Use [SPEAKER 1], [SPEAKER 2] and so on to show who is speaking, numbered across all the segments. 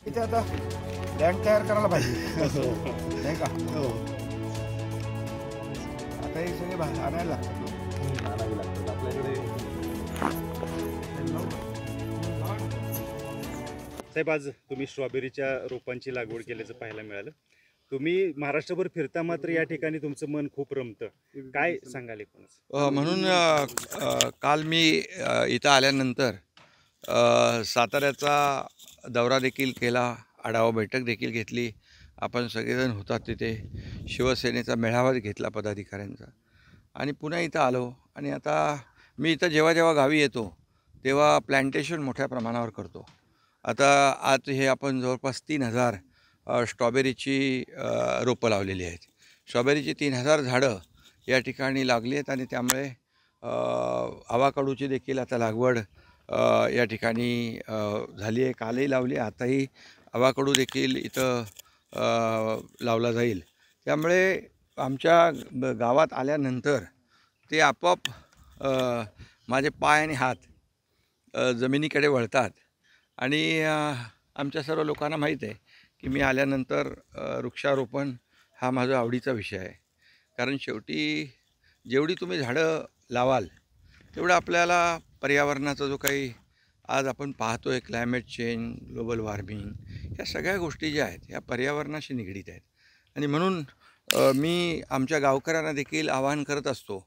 [SPEAKER 1] इथे आता लँड तयार करायला पाहिजे नाही का? आता हे सगळे आणायला लागतात.
[SPEAKER 2] आणावी लागतात आपल्याकडे. साहेब, आज तुम्ही स्ट्रॉबेरीच्या रोपांची लागवड केल्याचं पाहायला मिळालं. तुम्ही महाराष्ट्रभर फिरता, मात्र या ठिकाणी तुमचं मन खूप रमतं. काय सांगाल एकूणच?
[SPEAKER 3] म्हणून काल मी इथं आल्यानंतर साताऱ्याचा दौरा देखील केला, आढावा बैठक देखील घेतली. आपण सगळेजण होतात तिथे. शिवसेनेचा मेळावा घेतला पदाधिकाऱ्यांचा आणि पुन्हा इथं आलो. आणि आता मी इथं जेव्हा जेव्हा गावी येतो तेव्हा प्लॅन्टेशन मोठ्या प्रमाणावर करतो. आता आज हे आपण जवळपास 3000 स्ट्रॉबेरीची रोपं लावलेली आहेत. स्ट्रॉबेरीची 3000 झाडं या ठिकाणी लागली आहेत आणि त्यामुळे आवाकाडूची देखील आता लागवड या ठिकाणी झाली आहे. कालही लावली, आताही आवाकाडू देखील इथं लावला जाईल. त्यामुळे आमच्या गावात आल्यानंतर ते आपोआप माझे पाय आणि हात जमिनीकडे वळतात. आणि आमच्या सर्व लोकांना माहीत आहे की मी आल्यानंतर वृक्षारोपण हा माझा आवडीचा विषय आहे. कारण शेवटी जेवढी तुम्ही झाडं लावाल तेवढं आपल्याला पर्यावरणाचा जो काही आज आपण पाहतो आहे, क्लायमेट चेंज, ग्लोबल वॉर्मिंग, ह्या सगळ्या गोष्टी ज्या आहेत ह्या पर्यावरणाशी निगडीत आहेत. आणि म्हणून मी आमच्या गावकऱ्यांना देखील आवाहन करत असतो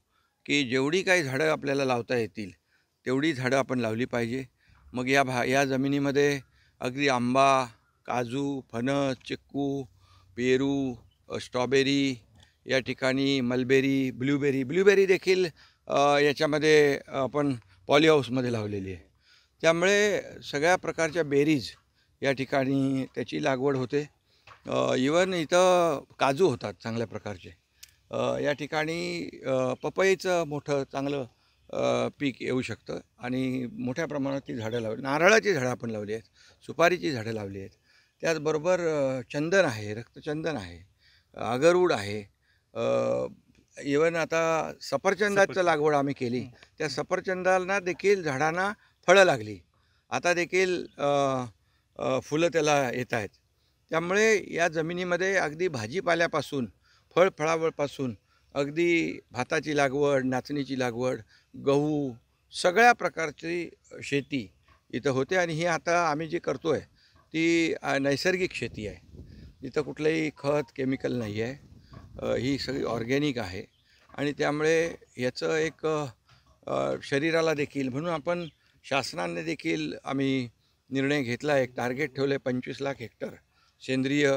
[SPEAKER 3] की जेवढी काही झाडं आपल्याला लावता येतील तेवढी झाडं आपण लावली पाहिजे. मग या जमिनीमध्ये अगदी आंबा, काजू, फणस, चिक्कू, पेरू, स्ट्रॉबेरी, या ठिकाणी मलबेरी, ब्ल्यूबेरी देखील याच्यामध्ये आपण पॉलीहाऊसमध्ये लावलेली आहे. त्यामुळे सगळ्या प्रकारच्या बेरीज या ठिकाणी त्याची लागवड होते. इवन इथं काजू होतात चांगल्या प्रकारचे. या ठिकाणी पपईचं मोठं चांगलं पीक येऊ शकतं आणि मोठ्या प्रमाणात ती झाडं लावली. नारळाची झाडं आपण लावली आहेत, सुपारीची झाडं लावली आहेत. त्याचबरोबर चंदन आहे, रक्तचंदन आहे, अगरवूड आहे. इवन आता सफरचंदाचं लागवड आम्ही केली. त्या सफरचंदांना देखील झाडांना फळं लागली. आता देखील फुलं त्याला येत आहेत. त्यामुळे या जमिनीमध्ये अगदी भाजीपाल्यापासून फळावळपासून अगदी भाताची लागवड, नाचणीची लागवड, गहू, सगळ्या प्रकारची शेती इथं होते. आणि ही आता आम्ही जी करतो आहे ती नैसर्गिक शेती आहे. इथं कुठलंही खत, केमिकल नाही आहे. ही सगळी ऑर्गॅनिक आहे. आणि त्यामुळे याचं एक शरीराला देखील, म्हणून आपण शासनाने देखील आम्ही निर्णय घेतला आहे, एक टार्गेट ठेवलं आहे 25 लाख हेक्टर सेंद्रिय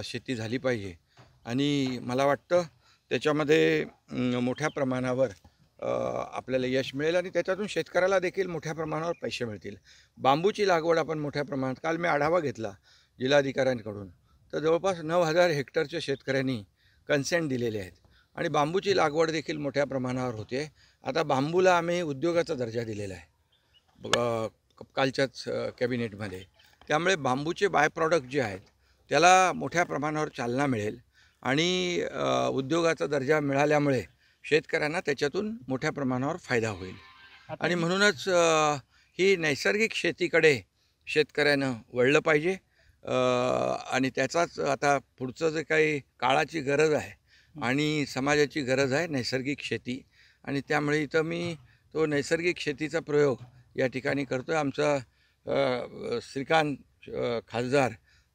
[SPEAKER 3] शेती झाली पाहिजे. आणि मला वाटतं त्याच्यामध्ये मोठ्या प्रमाणावर आपल्याला यश मिळेल आणि त्याच्यातून शेतकऱ्याला देखील मोठ्या प्रमाणावर पैसे मिळतील. बांबूची लागवड आपण मोठ्या प्रमाणात, काल मी आढावा घेतला जिल्हाधिकाऱ्यांकडून, तर जवळपास 9000 हेक्टरच्या शेतकऱ्यांनी कन्सेंट दिलेले आहेत आणि बांबूची लागवड देखील मोठ्या प्रमाणावर होते. आता बांबूला आम्ही उद्योगाचा दर्जा दिलेला आहे कालच्याच कॅबिनेटमध्ये. त्यामुळे बांबूचे बाय प्रॉडक्ट जे आहेत त्याला मोठ्या प्रमाणावर चालना मिळेल आणि उद्योगाचा दर्जा मिळाल्यामुळे शेतकऱ्यांना त्याच्यातून मोठ्या प्रमाणावर फायदा होईल. आणि म्हणूनच ही नैसर्गिक शेतीकडे शेतकऱ्यानं वळलं पाहिजे. आणि त्याचाच आता पुढचं जे काही काळाची गरज आहे आणि समाजाची गरज आहे नैसर्गिक शेती. आणि त्यामुळे इथं मी तो नैसर्गिक शेतीचा प्रयोग या ठिकाणी करतो आहे. आमचा श्रीकांत खासदार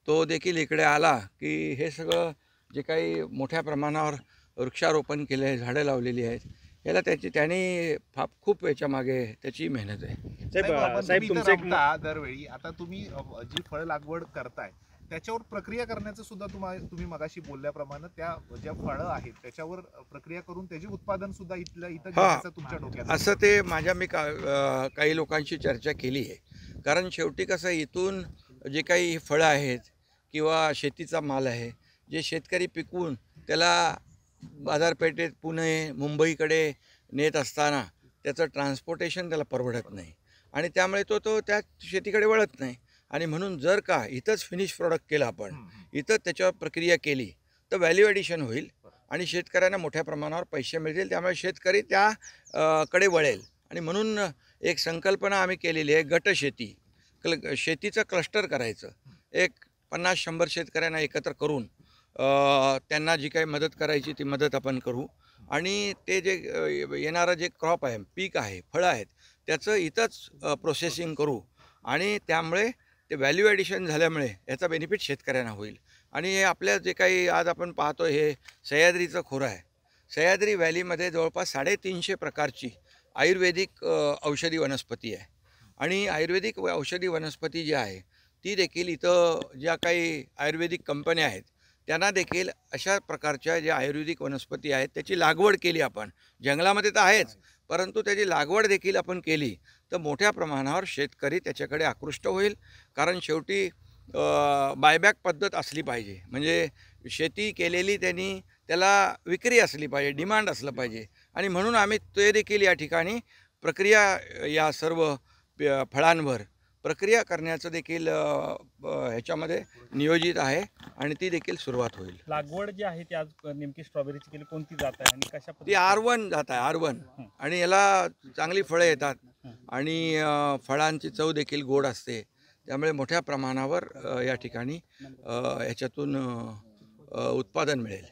[SPEAKER 3] तो देखील इकडे आला की हे सगळं जे काही मोठ्या प्रमाणावर वृक्षारोपण केलं आहे, झाडं लावलेली आहेत, याला त्याने खूप याच्यामागे त्याची मेहनत आहे.
[SPEAKER 1] साहेब तुमचं दरवेळी आता तुम्ही जी फळ लागवड करताय त्याच्यावर प्रक्रिया करण्याचं सुद्धा तुम्ही मगाशी बोलल्याप्रमाणे त्या ज्या फळं आहेत त्याच्यावर प्रक्रिया करून त्याचे उत्पादन सुद्धा इथं तुमच्या डोक्यात
[SPEAKER 3] असं ते मी काही लोकांशी चर्चा केली आहे. कारण शेवटी कसं इथून जे काही फळं आहेत किंवा शेतीचा माल आहे, जे शेतकरी पिकवून त्याला बाजारपेठेत पुणे, मुंबईकडे नेत असताना त्याचं ट्रान्सपोर्टेशन त्याला परवडत नाही आणि त्यामुळे तो त्या शेतीकडे वळत नाही. आणि म्हणून जर का इथंच फिनिश प्रॉडक्ट केलं आपण, इथं त्याच्यावर प्रक्रिया केली तर व्हॅल्यू ॲडिशन होईल आणि शेतकऱ्यांना मोठ्या प्रमाणावर पैसे मिळतील. त्यामुळे शेतकरी कडे वळेल. आणि म्हणून एक संकल्पना आम्ही केलेली आहे, गट शेती, शेतीचं क्लस्टर करायचं. एक 50-100 शेतकऱ्यांना एकत्र करून त्यांना जी काही मदत करायची ती मदत आपण करू आणि ते जे येणारं जे क्रॉप आहे, पीक आहे, फळं आहेत, त्याचं इथंच प्रोसेसिंग करू आणि त्यामुळे ते व्हॅल्यू ॲडिशन झाल्यामुळे याचा बेनिफिट शेतकऱ्यांना होईल. आणि हे आपल्या जे काही आज आपण पाहतो हे सह्याद्रीचं खोरं आहे. सह्याद्री व्हॅलीमध्ये जवळपास 350 प्रकारची आयुर्वेदिक औषधी वनस्पती आहे आणि आयुर्वेदिक औषधी वनस्पती जी आहे ती देखील इथं ज्या काही आयुर्वेदिक कंपन्या आहेत त्यांना देखील अशा प्रकारच्या ज्या आयुर्वेदिक वनस्पती आहेत त्याची लागवड केली आपण. जंगलामध्ये तर आहेच, परंतु त्याची लागवड देखील आपण केली तर मोठ्या प्रमाणावर शेतकरी त्याच्याकडे आकृष्ट होईल. कारण शेवटी बायबॅक पद्धत असली पाहिजे, म्हणजे शेती केलेली त्यांनी त्याला विक्री असली पाहिजे, डिमांड असलं पाहिजे आणि म्हणून आम्ही ते देखील या ठिकाणी प्रक्रिया या सर्व फळांवर प्रक्रिया करण्याचं देखील ह्याच्यामध्ये नियोजित आहे आणि ती देखील सुरुवात होईल.
[SPEAKER 4] लागवड जी आहे ती आज नेमकी स्ट्रॉबेरीची केली कोणती जात आहे आणि कशा
[SPEAKER 3] ती R1 जात आहे, R1 आणि याला चांगली फळं येतात आणि फळांची चव देखील गोड असते. त्यामुळे मोठ्या प्रमाणावर या ठिकाणी ह्याच्यातून उत्पादन मिळेल.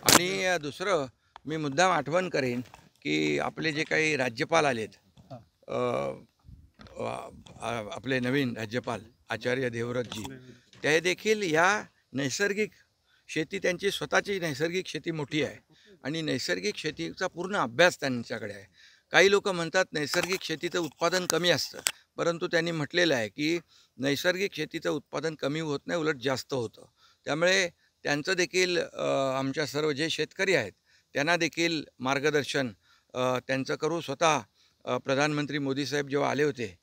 [SPEAKER 3] आणि दुसरं मी मुद्दाम आठवण करेन की आपले जे काही राज्यपाल आलेत, आपले नवीन राज्यपाल आचार्य देवव्रतजी, ते देखील या नैसर्गिक शेती, त्यांची स्वतःची नैसर्गिक शेती मोठी आहे आणि नैसर्गिक शेतीचा पूर्ण अभ्यास त्यांच्याकडे आहे. काही लोक म्हणतात नैसर्गिक शेतीचं उत्पादन कमी असतं, परंतु त्यांनी म्हटलेलं आहे की नैसर्गिक शेतीचं उत्पादन कमी होत नाही, उलट जास्त होतं. त्यामुळे त्यांचं देखील आमच्या सर्व जे शेतकरी आहेत त्यांना देखील मार्गदर्शन त्यांचं करू. स्वतः प्रधानमंत्री मोदी साहेब जेव्हा आले होते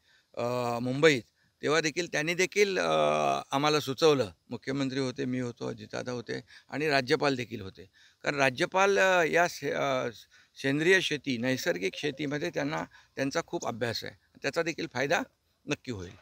[SPEAKER 3] मुंबईत तेव्हा देखील त्यांनी देखील आम्हाला सुचवलं. मुख्यमंत्री होते, मी होतो, अजितदादा होते आणि राज्यपाल देखील होते. कारण राज्यपाल या सेंद्रिय शेती, नैसर्गिक शेतीमध्ये त्यांचा खूप अभ्यास आहे. त्याचा देखील फायदा नक्की होईल.